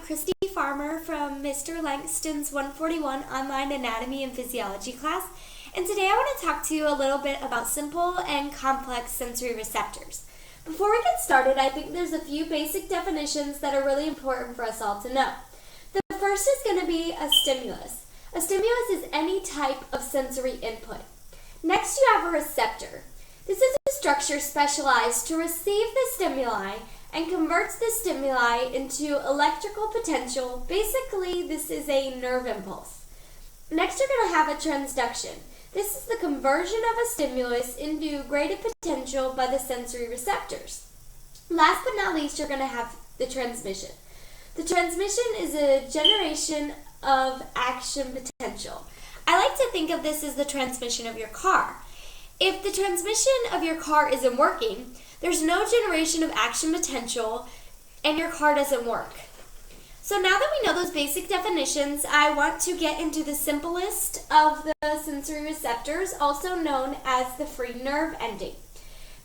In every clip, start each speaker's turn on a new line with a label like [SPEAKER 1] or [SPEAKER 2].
[SPEAKER 1] Christy Farmer from Mr. Langston's 141 Online Anatomy and Physiology class, and today I want to talk to you a little bit about simple and complex sensory receptors. Before we get started, I think there's a few basic definitions that are really important for us all to know. The first is going to be a stimulus. A stimulus is any type of sensory input. Next, you have a receptor. This is a structure specialized to receive the stimuli and converts the stimuli into electrical potential. Basically, this is a nerve impulse. Next, you're going to have a transduction. This is the conversion of a stimulus into graded potential by the sensory receptors. Last but not least, you're going to have the transmission. The transmission is a generation of action potential. I like to think of this as the transmission of your car. If the transmission of your car isn't working, there's no generation of action potential and your car doesn't work. So now that we know those basic definitions, I want to get into the simplest of the sensory receptors, also known as the free nerve ending.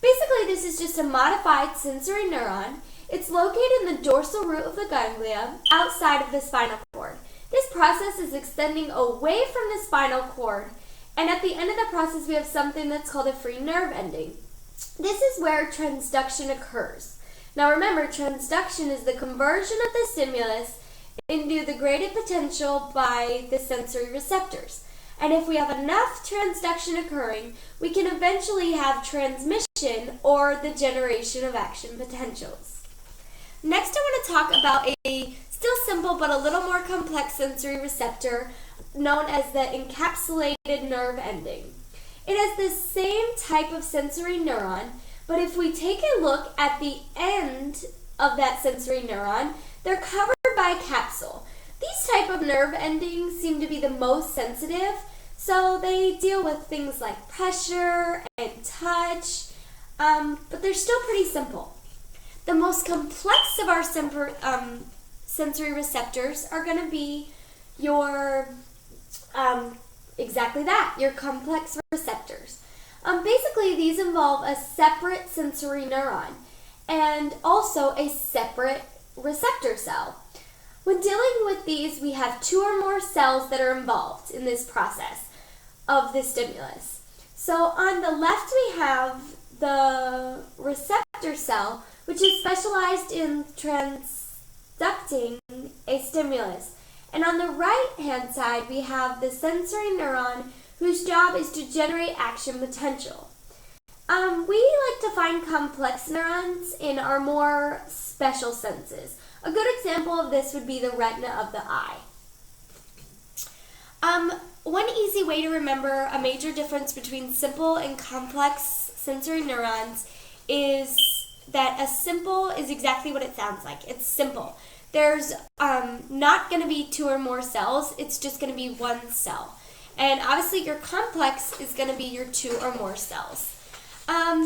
[SPEAKER 1] Basically, this is just a modified sensory neuron. It's located in the dorsal root of the ganglia outside of the spinal cord. This process is extending away from the spinal cord, and at the end of the process, we have something that's called a free nerve ending. This is where transduction occurs. Now remember, transduction is the conversion of the stimulus into the graded potential by the sensory receptors. And if we have enough transduction occurring, we can eventually have transmission or the generation of action potentials. Next, I want to talk about a still simple but a little more complex sensory receptor known as the encapsulated nerve ending. It has the same type of sensory neuron, but if we take a look at the end of that sensory neuron, they're covered by a capsule. These type of nerve endings seem to be the most sensitive, so they deal with things like pressure and touch, but they're still pretty simple. The most complex of our sensory receptors are going to be your exactly that, your complex receptors. Basically, these involve a separate sensory neuron and also a separate receptor cell. When dealing with these, we have two or more cells that are involved in this process of the stimulus. So on the left, we have the receptor cell, which is specialized in transducting a stimulus. And on the right-hand side, we have the sensory neuron, whose job is to generate action potential. We like to find complex neurons in our more special senses. A good example of this would be the retina of the eye. One easy way to remember a major difference between simple and complex sensory neurons is that a simple is exactly what it sounds like. It's simple. There's not going to be two or more cells. It's just going to be one cell. And obviously your complex is going to be your two or more cells.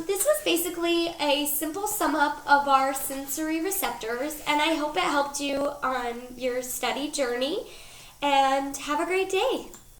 [SPEAKER 1] This was basically a simple sum up of our sensory receptors, and I hope it helped you on your study journey. And have a great day.